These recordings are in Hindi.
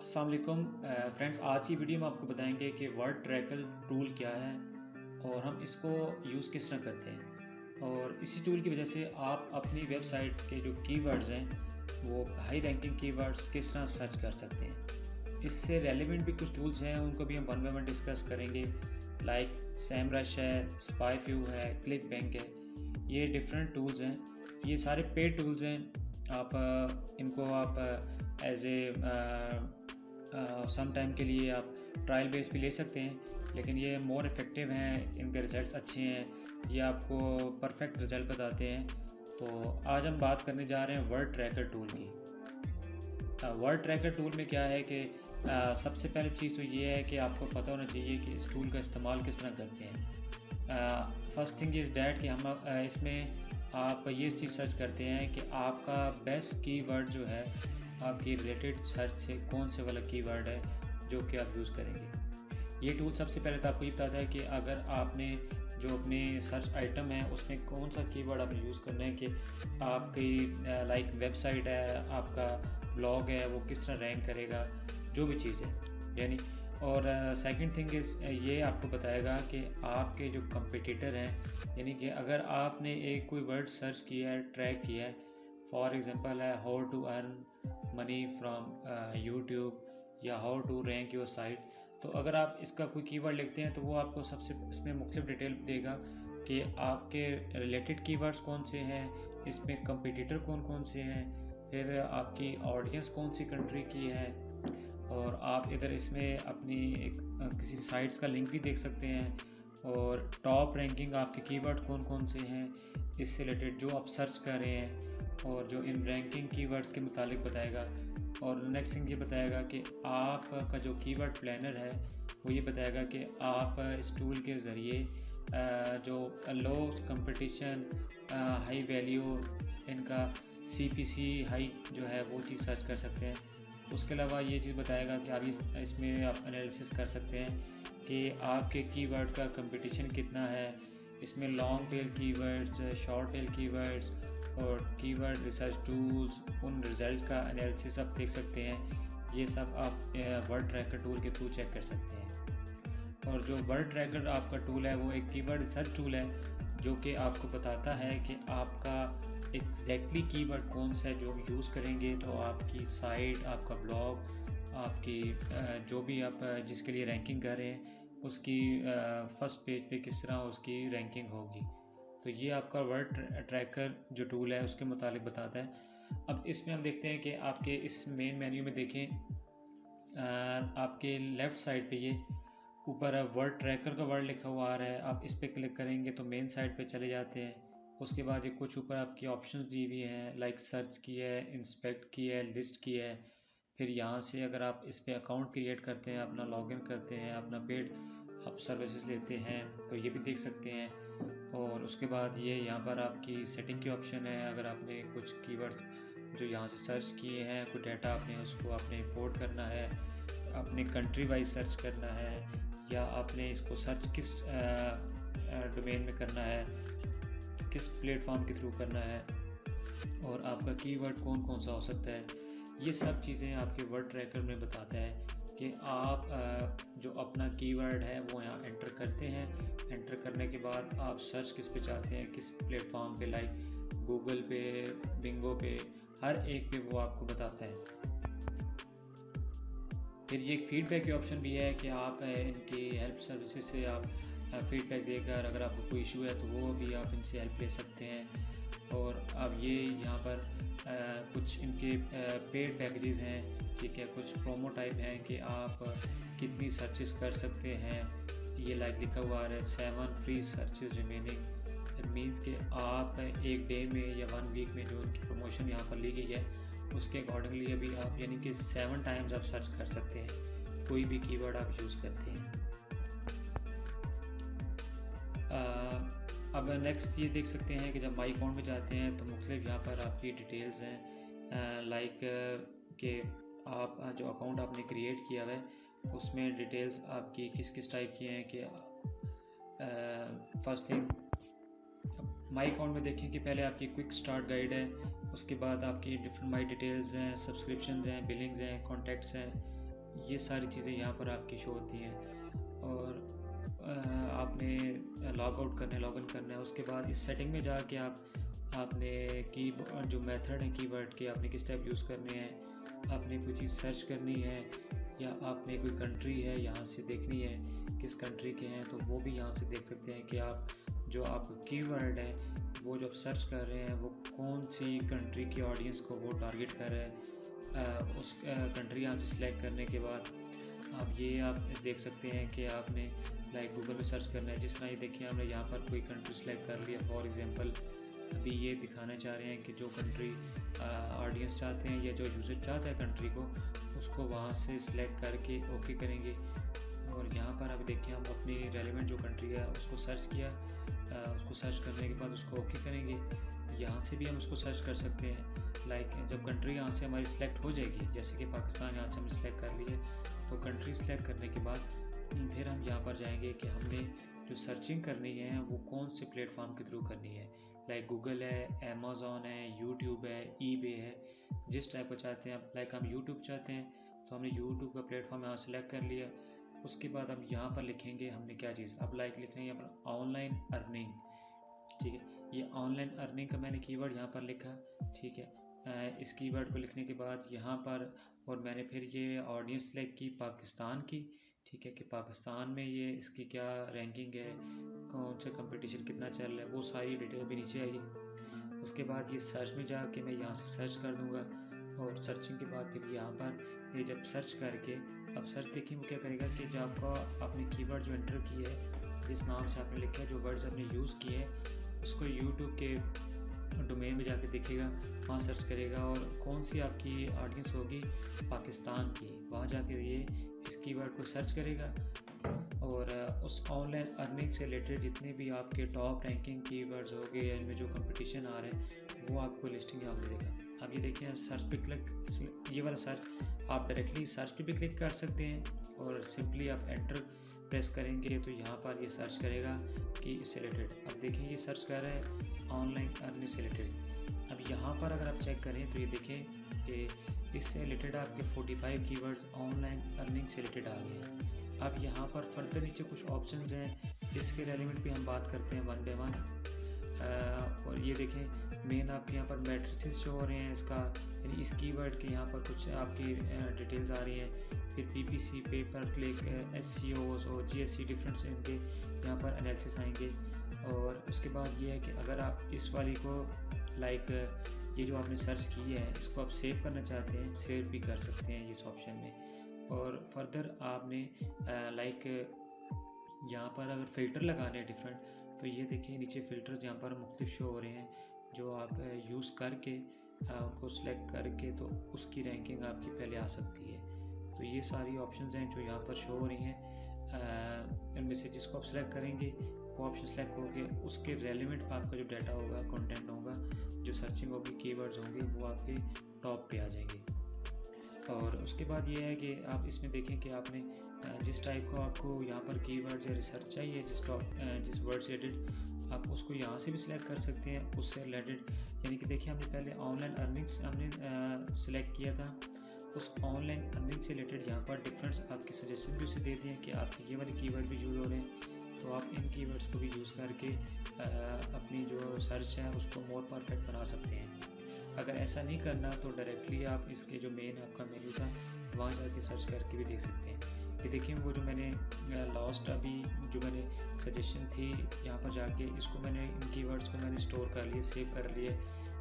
अस्सलाम वालेकुम फ्रेंड्स। आज की वीडियो में आपको बताएंगे कि वर्ड ट्रैकर टूल क्या है और हम इसको यूज़ किस तरह करते हैं। और इसी टूल की वजह से आप अपनी वेबसाइट के जो कीवर्ड्स हैं वो हाई रैंकिंग कीवर्ड्स किस तरह सर्च कर सकते हैं। इससे रेलेवेंट भी कुछ टूल्स हैं, उनको भी हम वन बाय वन डिस्कस करेंगे। लाइक सैमरश है, स्पाईव्यू है, क्लिक बैंक है। ये डिफरेंट टूल्स हैं, ये सारे पेड टूल्स हैं। आप इनको आप एज ए सम टाइम के लिए आप ट्रायल बेस पे ले सकते हैं, लेकिन ये मोर इफ़ेक्टिव हैं, इनके रिज़ल्ट अच्छे हैं, ये आपको परफेक्ट रिज़ल्ट बताते हैं। तो आज हम बात करने जा रहे हैं वर्ड ट्रैकर टूल की। वर्ड ट्रैकर टूल में क्या है कि सबसे पहले चीज़ तो ये है कि आपको पता होना चाहिए कि इस टूल का इस्तेमाल किस तरह करते हैं। फर्स्ट थिंग इज़ डैट कि हम इसमें आप ये चीज़ सर्च करते हैं कि आपका बेस्ट कीवर्ड जो है, आपकी रिलेटेड सर्च से कौन से वाला कीवर्ड है जो कि आप यूज़ करेंगे। ये टूल सबसे पहले तो आपको ये बताता है कि अगर आपने जो अपने सर्च आइटम है उसमें कौन सा कीवर्ड आपने यूज़ करना है, कि आपकी लाइक वेबसाइट है, आपका ब्लॉग है, वो किस तरह रैंक करेगा, जो भी चीज़ है यानी। और सेकंड थिंग इज़ ये आपको बताएगा कि आपके जो कंपटीटर हैं, यानी कि अगर आपने एक कोई वर्ड सर्च किया है, ट्रैक किया है, फॉर एग्जांपल है how to earn money from YouTube या how to rank your site, तो अगर आप इसका कोई कीवर्ड लिखते हैं तो वो आपको सबसे इसमें मुख्तलिफ डिटेल देगा कि आपके रिलेटेड कीवर्ड्स कौन से हैं, इसमें कंपटीटर कौन कौन से हैं, फिर आपकी ऑडियंस कौन सी कंट्री की है। और आप इधर इसमें अपनी किसी साइट्स का लिंक भी देख सकते हैं, और टॉप रैंकिंग आपके कीवर्ड कौन कौन से हैं इससे रिलेटेड जो आप सर्च कर रहे हैं, और जो इन रैंकिंग कीवर्ड्स के मुतालिक बताएगा। और नेक्स्ट थिंग ये बताएगा कि आपका जो कीवर्ड प्लानर है वो ये बताएगा कि आप इस टूल के ज़रिए जो लो कंपटीशन, हाई वैल्यू, इनका CPC हाई जो है वो चीज़ सर्च कर सकते हैं। उसके अलावा ये चीज़ बताएगा कि आप इसमें आप एनालिसिस कर सकते हैं कि आपके कीवर्ड का कंपटीशन कितना है। इसमें long tail keywords, short tail keywords और कीवर्ड रिसर्च टूल्स, उन रिजल्ट्स का एनालिसिस आप देख सकते हैं। ये सब आप वर्ड ट्रैकर टूल के थ्रू चेक कर सकते हैं। और जो वर्ड ट्रैकर आपका टूल है वो एक कीवर्ड रिसर्च टूल है, जो कि आपको बताता है कि आपका एग्जैक्टली कीवर्ड कौन सा है जो यूज़ करेंगे तो आपकी साइट, आपका ब्लॉग, आपकी जो भी आप जिसके लिए रैंकिंग कर रहे हैं उसकी फर्स्ट पेज पे किस तरह उसकी रैंकिंग होगी। तो ये आपका वर्ड ट्रैकर जो टूल है उसके मुतालिक बताता है। अब इसमें हम देखते हैं कि आपके इस मेन मेन्यू में देखें, आपके लेफ़्ट साइड पे ये ऊपर वर्ड ट्रैकर का वर्ड लिखा हुआ आ रहा है। आप इस पर क्लिक करेंगे तो मेन साइट पे चले जाते हैं। उसके बाद ये कुछ ऊपर आपकी ऑप्शंस दी हुई हैं, लाइक सर्च की है, इंस्पेक्ट की है, लिस्ट की है। फिर यहाँ से अगर आप इस पर अकाउंट क्रिएट करते हैं, अपना लॉगिन करते हैं, अपना पेड आप सर्विसेज लेते हैं तो ये भी देख सकते हैं। और उसके बाद ये यहाँ पर आपकी सेटिंग की ऑप्शन है। अगर आपने कुछ कीवर्ड्स जो यहाँ से सर्च किए हैं, कोई डाटा आपने उसको आपने इंपोर्ट करना है, अपने कंट्री वाइज सर्च करना है, या आपने इसको सर्च किस डोमेन में करना है, किस प्लेटफॉर्म के थ्रू करना है, और आपका कीवर्ड कौन कौन सा हो सकता है, ये सब चीज़ें आपके वर्ड ट्रैकर में बताता है कि आप जो अपना कीवर्ड है वो यहाँ एंटर करते हैं। एंटर करने के बाद आप सर्च किस पे चाहते हैं, किस प्लेटफॉर्म पे, लाइक गूगल पे, बिंगो पे, हर एक पे वो आपको बताता है। फिर ये एक फ़ीडबैक की ऑप्शन भी है कि आप इनकी हेल्प सर्विसेज से आप फ़ीडबैक देकर अगर आपको कोई इशू है तो वो भी आप इनसे हेल्प ले सकते हैं। और अब ये यहाँ पर कुछ इनके पेड पैकेजेस हैं, ठीक है, कुछ प्रोमो टाइप हैं कि आप कितनी सर्चेस कर सकते हैं। ये लाइक लिखा हुआ है 7 free searches remaining. It means कि आप एक डे में या 1 वीक में जो इनकी प्रमोशन यहाँ पर ली गई है उसके अकॉर्डिंगली अभी आप यानी कि 7 टाइम्स आप सर्च कर सकते हैं कोई भी कीवर्ड आप यूज़ करते हैं। अब नेक्स्ट ये देख सकते हैं कि जब माई अकाउंट में जाते हैं तो मुख्तलिफ यहाँ पर आपकी डिटेल्स हैं, लाइक कि आप जो अकाउंट आपने क्रिएट किया हुआ है उसमें डिटेल्स आपकी किस किस टाइप की हैं। कि फर्स्ट थिंग माई अकाउंट में देखें कि पहले आपकी क्विक स्टार्ट गाइड है, उसके बाद आपकी डिफरेंट माई डिटेल्स हैं, सब्सक्रिप्शन हैं, बिलिंग्स हैं, कॉन्टैक्ट्स हैं, ये सारी चीज़ें यहाँ पर आपकी शो होती हैं। और आपने लॉग आउट करना है, लॉग इन करना है। उसके बाद इस सेटिंग में जाके आपने की जो मेथड है कीवर्ड के, आपने किस टाइप यूज़ करने हैं, आपने कोई चीज़ सर्च करनी है या आपने कोई कंट्री है यहाँ से देखनी है किस कंट्री के हैं, तो वो भी यहाँ से देख सकते हैं कि आप जो आपका कीवर्ड है वो जब सर्च कर रहे हैं वो कौन सी कंट्री की ऑडियंस को वो टारगेट कर रहा है। उस कंट्री यहाँ से सिलेक्ट करने के बाद आप देख सकते हैं कि आपने लाइक गूगल में सर्च करना है। जिस तरह ये देखिए हमने यहाँ पर कोई कंट्री सेलेक्ट कर लिया। फॉर एग्जांपल अभी ये दिखाना चाह रहे हैं कि जो कंट्री ऑडियंस चाहते हैं या जो यूज़र चाहता है कंट्री को, उसको वहाँ से सिलेक्ट करके ओके करेंगे। और यहाँ पर अभी देखिए हम अपनी रेलिवेंट जो कंट्री है उसको सर्च किया, उसको सर्च करने के बाद उसको ओके करेंगे। यहाँ से भी हम उसको सर्च कर सकते हैं। लाइक जब कंट्री यहाँ से हमारी सिलेक्ट हो जाएगी, जैसे कि पाकिस्तान यहाँ से हमने सिलेक्ट कर ली है, तो कंट्री सेलेक्ट करने के बाद फिर हम यहाँ पर जाएंगे कि हमने जो सर्चिंग करनी है वो कौन से प्लेटफॉर्म के थ्रू करनी है। लाइक गूगल है, अमेज़ॉन है, यूट्यूब है, ईबे है, जिस टाइप का चाहते हैं। लाइक हम यूट्यूब चाहते हैं तो हमने यूट्यूब का प्लेटफॉर्म यहाँ सेलेक्ट कर लिया। उसके बाद हम यहाँ पर लिखेंगे हमने क्या चीज़, अब लाइक लिख रहे हैं यहाँ पर ऑनलाइन अर्निंग। ठीक है, ये ऑनलाइन अर्निंग का मैंने कीवर्ड यहाँ पर लिखा। ठीक है, इस कीवर्ड को लिखने के बाद यहाँ पर और मैंने फिर ये ऑडियंस सेलेक्ट की पाकिस्तान की। ठीक है, कि पाकिस्तान में ये इसकी क्या रैंकिंग है, कौन सा कंपटीशन कितना चल रहा है, वो सारी डिटेल भी नीचे आएगी। उसके बाद ये सर्च में जाके मैं यहाँ से सर्च कर दूँगा। और सर्चिंग के बाद फिर यहाँ पर ये जब सर्च करके, अब सर्च देखिए वो क्या करेगा कि जो आपने कीवर्ड जो एंटर किया है, जिस नाम से आपने लिखा है, जो वर्ड्स आपने यूज़ किए हैं, उसको यूट्यूब के डोमेन में जाके देखेगा, वहाँ सर्च करेगा और कौन सी आपकी ऑडियंस होगी पाकिस्तान की, वहाँ जाके ये इस कीवर्ड को सर्च करेगा और उस ऑनलाइन अर्निंग से रिलेटेड जितने भी आपके टॉप रैंकिंग कीवर्ड्स हो गए, इनमें जो कंपटीशन आ रहे हैं वो आपको लिस्टिंग यहाँ पे देगा। अब ये देखिए सर्च पे क्लिक, ये वाला सर्च आप डायरेक्टली सर्च पे भी क्लिक कर सकते हैं और सिंपली आप एंटर प्रेस करेंगे तो यहाँ पर ये सर्च करेगा कि इससे रिलेटेड। अब देखिए ये सर्च कर रहा है ऑनलाइन अर्निंग से रिलेटेड। अब यहाँ पर अगर आप चेक करें तो ये देखें कि इससे रिलेटेड आपके 45 कीवर्ड्स ऑनलाइन अर्निंग से रिलेटेड आ गए हैं। अब यहाँ पर फर्दर नीचे कुछ ऑप्शंस हैं, इसके रेलिवेंट भी हम बात करते हैं वन बाय वन। और ये देखें मेन आपके यहाँ पर मैट्रिसेस शो हो रहे हैं इसका, यानी इस कीवर्ड के यहाँ पर कुछ आपकी डिटेल्स आ रही हैं। फिर PPC, पे पर क्लिक, SEOs और GSC डिफरेंस इनके यहाँ पर एनालिसिस आएंगे। और उसके बाद ये है कि अगर आप इस वाली को लाइक ये जो आपने सर्च की है इसको आप सेव करना चाहते हैं, सेव भी कर सकते हैं इस ऑप्शन में। और फर्दर आपने लाइक यहाँ पर अगर फ़िल्टर लगाने हैं डिफरेंट, तो ये देखिए नीचे फ़िल्टर्स यहाँ पर मुख्तलिफ शो हो रहे हैं, जो आप यूज़ करके उनको सेलेक्ट करके तो उसकी रैंकिंग आपकी पहले आ सकती है। तो ये सारी ऑप्शंस हैं जो यहाँ पर शो हो रही हैं। इनमें से जिसको आप सेलेक्ट करेंगे वो ऑप्शन सेलेक्ट होके उसके रेलिवेंट आपका जो डाटा होगा, कंटेंट होगा, जो सर्चिंग होगी, कीवर्ड्स होंगे, वो आपके टॉप पे आ जाएंगे। और उसके बाद ये है कि आप इसमें देखें कि आपने जिस टाइप का आपको यहाँ पर कीवर्ड या रिसर्च चाहिए, जिस वर्ड से रिलेटेड, आप उसको यहाँ से भी सिलेक्ट कर सकते हैं उससे रिलेटेड। यानी कि देखिए हमने पहले ऑनलाइन अर्निंग्स हमने सिलेक्ट किया था, उस ऑनलाइन अर्निंग से रिलेटेड यहाँ पर डिफरेंस आपके सजेशन भी उसे दे दिए कि आपके ये वाले कीवर्ड भी यूज़ हो रहे हैं, तो आप इन कीवर्ड्स को भी यूज़ करके अपनी जो सर्च है उसको मोर परफेक्ट बना सकते हैं। अगर ऐसा नहीं करना तो डायरेक्टली आप इसके जो मेन आपका मेन्यू था वहाँ जाके सर्च करके भी देख सकते हैं। ये देखिए वो जो मैंने लास्ट अभी जो मैंने सजेशन थी यहाँ पर जाके इसको मैंने इन कीवर्ड्स को मैंने स्टोर कर लिए, सेव कर लिए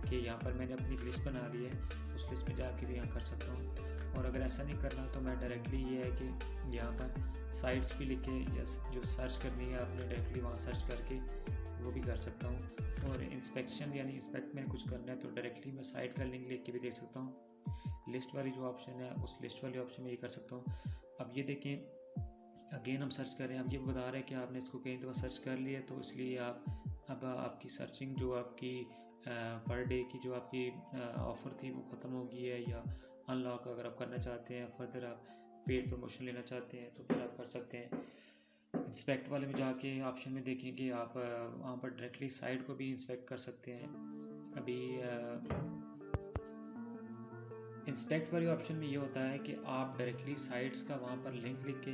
कि यहाँ पर मैंने अपनी लिस्ट बना ली है, उस लिस्ट में जाके भी यहाँ कर सकता हूँ। और अगर ऐसा नहीं करना तो मैं डायरेक्टली ये है कि यहाँ पर साइट्स भी लिखे या जो सर्च करनी है आपने डायरेक्टली वहाँ सर्च करके वो भी कर सकता हूँ। और इंस्पेक्शन यानी इंस्पेक्ट में कुछ करना है तो डायरेक्टली मैं साइट का लिंक लिख के भी देख सकता हूँ। लिस्ट वाली जो ऑप्शन है उस लिस्ट वाले ऑप्शन में ये कर सकता हूँ। अब ये देखें अगेन हम सर्च करें, अब ये बता रहे हैं कि आपने इसको कई दफ़ा सर्च कर लिया, तो इसलिए आप अब आपकी सर्चिंग जो आपकी पर डे की जो आपकी ऑफ़र थी वो ख़त्म हो गई है, या अनलॉक अगर आप करना चाहते हैं, फर्दर आप पेड प्रमोशन लेना चाहते हैं तो फिर आप कर सकते हैं। इंस्पेक्ट वाले में जाके ऑप्शन में देखेंगे आप वहाँ पर डायरेक्टली साइट को भी इंस्पेक्ट कर सकते हैं। अभी इंस्पेक्ट वाले ऑप्शन में ये होता है कि आप डायरेक्टली साइट्स का वहाँ पर लिंक लिख के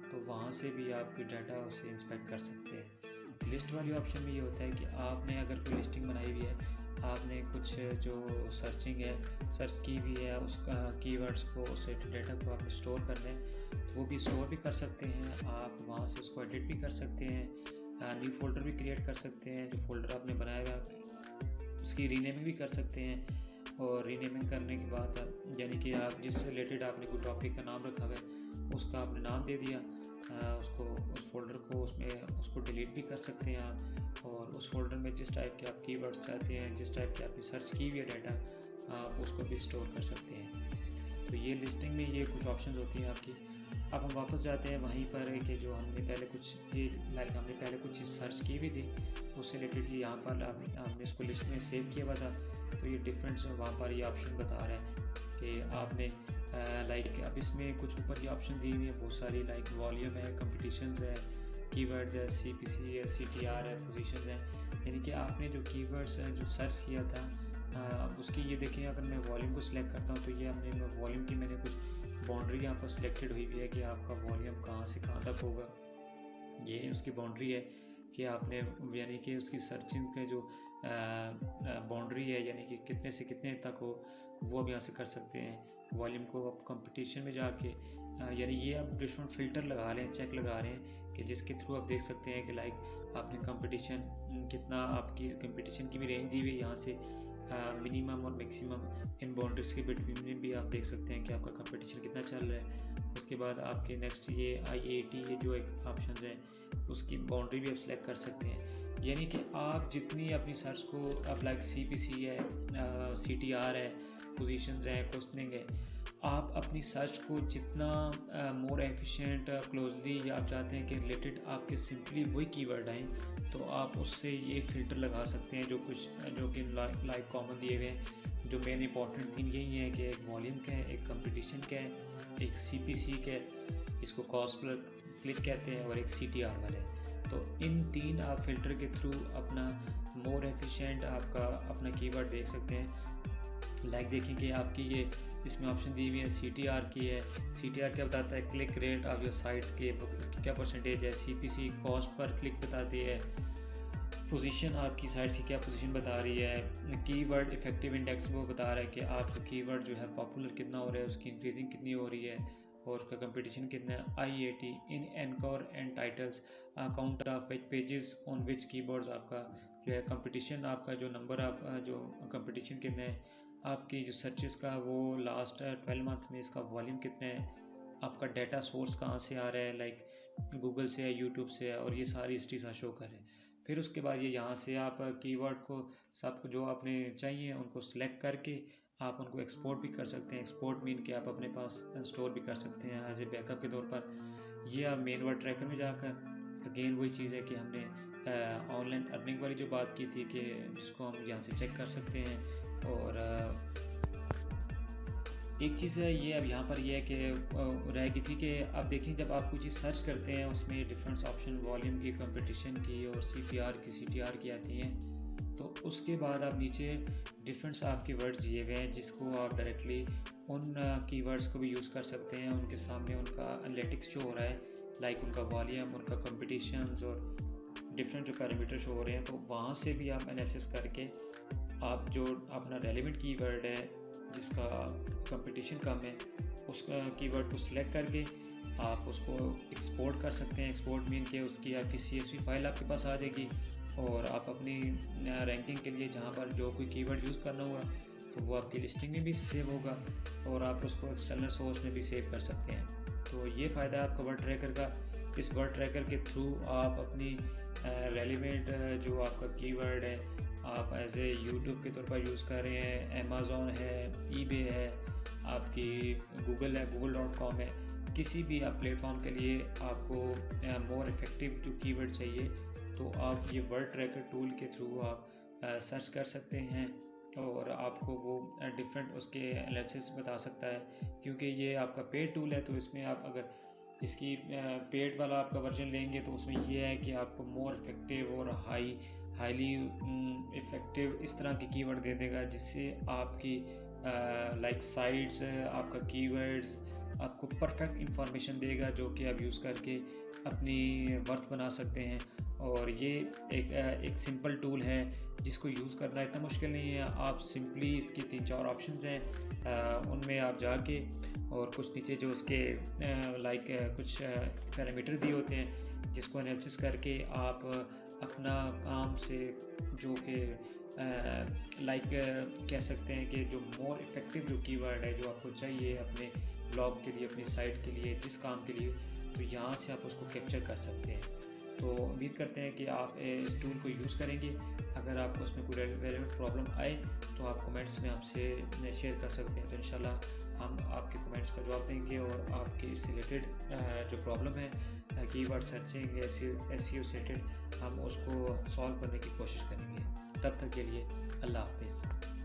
तो वहाँ से भी आप कोई डाटा उसे इंस्पेक्ट कर सकते हैं। लिस्ट वाले ऑप्शन में ये होता है कि आपने अगर कोई लिस्टिंग बनाई हुई है, आपने कुछ जो सर्चिंग है, सर्च की हुई है, उसका कीवर्ड्स को, उस डाटा को आपने स्टोर करना है तो वो भी स्टोर भी कर सकते हैं। आप वहाँ से उसको एडिट भी कर सकते हैं, न्यू फोल्डर भी क्रिएट कर सकते हैं। जो फोल्डर आपने बनाया हुआ है उसकी रीनेमिंग भी कर सकते हैं। और रीनेमिंग करने के बाद यानी कि आप जिससे रिलेटेड आपने कोई टॉपिक का नाम रखा हुआ है उसका आपने नाम दे दिया, उसको उस फोल्डर को उसमें उसको डिलीट भी कर सकते हैं आप। और उस फोल्डर में जिस टाइप के आप कीवर्ड्स चाहते हैं, जिस टाइप की आपने सर्च की हुई है डाटा, आप उसको भी स्टोर कर सकते हैं। तो ये लिस्टिंग में ये कुछ ऑप्शंस होती हैं आपकी। अब हम वापस जाते हैं वहीं पर कि जो हमने पहले कुछ ये हमने पहले कुछ चीज़ सर्च की भी थी, उससे रिलेटेड ही यहाँ पर हमने इसको लिस्ट में सेव किया हुआ था। तो ये डिफरेंस वहाँ पर ये ऑप्शन बता रहा है कि आपने अब इसमें कुछ ऊपर ये ऑप्शन दी हुई है बहुत सारी, वॉल्यूम है, कंपटीशंस है, कीवर्ड्स है, CPC है, CTR है, पोजीशंस है। यानी कि आपने जो कीवर्ड्स हैं जो सर्च किया था उसकी ये देखें, अगर मैं वॉल्यूम को सिलेक्ट करता हूँ तो ये अपने वॉल्यूम की मैंने कुछ बाउंड्री यहाँ पर सिलेक्टेड हुई है कि आपका वॉल्यूम कहाँ से कहाँ तक होगा। ये उसकी बाउंड्री है कि आपने यानी कि उसकी सर्चिंग का जो बाउंड्री है यानी कि कितने से कितने तक हो वो आप यहाँ से कर सकते हैं। वॉल्यूम को आप कंपटीशन में जाके यानी ये आप डिफरेंट फ़िल्टर लगा रहे हैं, चेक लगा रहे हैं कि जिसके थ्रू आप देख सकते हैं कि आपने कंपटीशन कितना, आपकी कंपटीशन की भी रेंज दी हुई है यहाँ से मिनिमम और मैक्सिमम, इन बाउंड्रीज के बिटवीन में भी आप देख सकते हैं कि आपका कंपटीशन कितना चल रहा है। उसके बाद आपके नेक्स्ट ये IAT ये जो एक ऑप्शन है उसकी बाउंड्री भी आप सिलेक्ट कर सकते हैं। यानी कि आप जितनी अपनी सर्च को आप CPC है, CTR है, पोजीशंस है, क्वेश्चनिंग है, आप अपनी सर्च को जितना मोर एफिशिएंट क्लोजली आप चाहते हैं कि रिलेटेड आपके सिंपली वही कीवर्ड आएँ, तो आप उससे ये फ़िल्टर लगा सकते हैं जो कि लाइक कॉमन दिए हुए हैं। जो मेन इंपॉर्टेंट थिंग यही है कि एक वॉल्यूम का है, एक कंपटीशन का है, एक CPC का है, इसको कॉस्ट पर क्लिक कहते हैं, और एक CTR वाला है। तो इन 3 आप फ़िल्टर के थ्रू अपना मोर एफिशिएंट आपका अपना कीवर्ड देख सकते हैं। देखें कि आपकी ये इसमें ऑप्शन दी हुई है CTR की है। CTR क्या बताता है, click rate of your sites के इसकी क्या परसेंटेज है। CPC कॉस्ट पर क्लिक बताती है। पोजीशन आपकी साइट्स की क्या पोजीशन बता रही है। कीवर्ड इफेक्टिव इंडेक्स वो बता रहा है कि आपका कीवर्ड जो है पॉपुलर कितना हो रहा है, उसकी इंक्रीजिंग कितनी हो रही है और उसका कंपटीशन कितना है। IAT in encore and titles count of ways pages on which keywords, आपका जो है कंपटीशन, आपका जो नंबर ऑफ जो कंपटीशन कितना है, आपकी जो सर्चेस का वो लास्ट 12 मंथ में इसका वॉल्यूम कितना है, आपका डाटा सोर्स कहाँ से आ रहा है, गूगल से है, यूट्यूब से है, और ये सारी हिस्ट्री सा शो कर रहे हैं। फिर उसके बाद ये यहाँ से आप कीवर्ड को सब जो आपने चाहिए उनको सिलेक्ट करके आप उनको एक्सपोर्ट भी कर सकते हैं। एक्सपोर्ट मीन कि आप अपने पास स्टोर भी कर सकते हैं एज ए बैकअप के तौर पर। ये आप मेन वर्ड ट्रैकर में जाकर अगेन वही चीज़ है कि हमने ऑनलाइन अर्निंग वाली जो बात की थी कि जिसको हम यहाँ से चेक कर सकते हैं। और एक चीज़ है ये अब यहाँ पर ये है कि रह गई थी कि आप देखें जब आप कुछ चीज़ सर्च करते हैं उसमें डिफरेंट ऑप्शन वॉल्यूम की, कंपटीशन की और CPR की, CTR की आती हैं। तो उसके बाद आप नीचे डिफरेंट आपके वर्ड्स दिए हुए हैं जिसको आप डायरेक्टली उन कीवर्ड्स को भी यूज़ कर सकते हैं। उनके सामने उनका एनालिटिक्स शो हो रहा है, उनका वॉल्यूम, उनका कंपटीशंस और डिफरेंट जो पैरामीटर शो हो रहे हैं। तो वहाँ से भी आप एनालिसिस करके आप जो अपना रेलेवेंट कीवर्ड है जिसका कंपटीशन कम है उस कीवर्ड को सिलेक्ट करके आप उसको एक्सपोर्ट कर सकते हैं। एक्सपोर्ट मीन के उसकी आपकी CSV फाइल आपके पास आ जाएगी और आप अपनी रैंकिंग के लिए जहाँ पर जो कोई कीवर्ड यूज़ करना होगा तो वो आपकी लिस्टिंग में भी सेव होगा और आप उसको एक्सटर्नल सोर्स में भी सेव कर सकते हैं। तो ये फ़ायदा है आपका वर्ड ट्रैकर का। इस वर्ड ट्रैकर के थ्रू आप अपनी रेलिवेंट जो आपका कीवर्ड है आप एज ए यूट्यूब के तौर पर यूज़ कर रहे हैं, अमेज़ॉन है, eBay है, आपकी गूगल है, google.com है, किसी भी आप प्लेटफॉर्म के लिए आपको मोर इफ़ेक्टिव जो कीवर्ड चाहिए तो आप ये वर्ड ट्रैकर टूल के थ्रू आप सर्च कर सकते हैं और आपको वो डिफरेंट उसके एनालिसिस बता सकता है। क्योंकि ये आपका पेड टूल है तो इसमें आप अगर इसकी पेड वाला आपका वर्जन लेंगे तो उसमें ये है कि आपको मोर इफ़ेक्टिव और हाईली इफ़ेक्टिव इस तरह के कीवर्ड दे देगा जिससे आपकी लाइक साइट्स, आपका कीवर्ड्स, आपको परफेक्ट इंफॉर्मेशन देगा जो कि आप यूज़ करके अपनी वर्थ बना सकते हैं। और ये एक सिंपल टूल है जिसको यूज़ करना इतना मुश्किल नहीं है। आप सिंपली इसके 3-4 ऑप्शंस हैं, उनमें आप जाके और कुछ नीचे जो उसके लाइक कुछ पैरामीटर दिए होते हैं जिसको एनालिसिस करके आप अपना काम से जो कि लाइक कह सकते हैं कि जो मोर इफ़ेक्टिव जो कीवर्ड है जो आपको चाहिए अपने ब्लॉग के लिए, अपनी साइट के लिए, जिस काम के लिए, तो यहाँ से आप उसको कैप्चर कर सकते हैं। तो उम्मीद करते हैं कि आप इस टूल को यूज़ करेंगे। अगर आपको उसमें कोई रेलेवेंट प्रॉब्लम आए तो आप कमेंट्स में हमसे शेयर कर सकते हैं। तो इंशाल्लाह हम आपके कमेंट्स का जवाब देंगे और आपके इससे रिलेटेड जो प्रॉब्लम है कीवर्ड सर्चिंग एसईओ से रिलेटेड, हम उसको सॉल्व करने की कोशिश करेंगे। तब तक के लिए अल्लाह हाफ़िज़।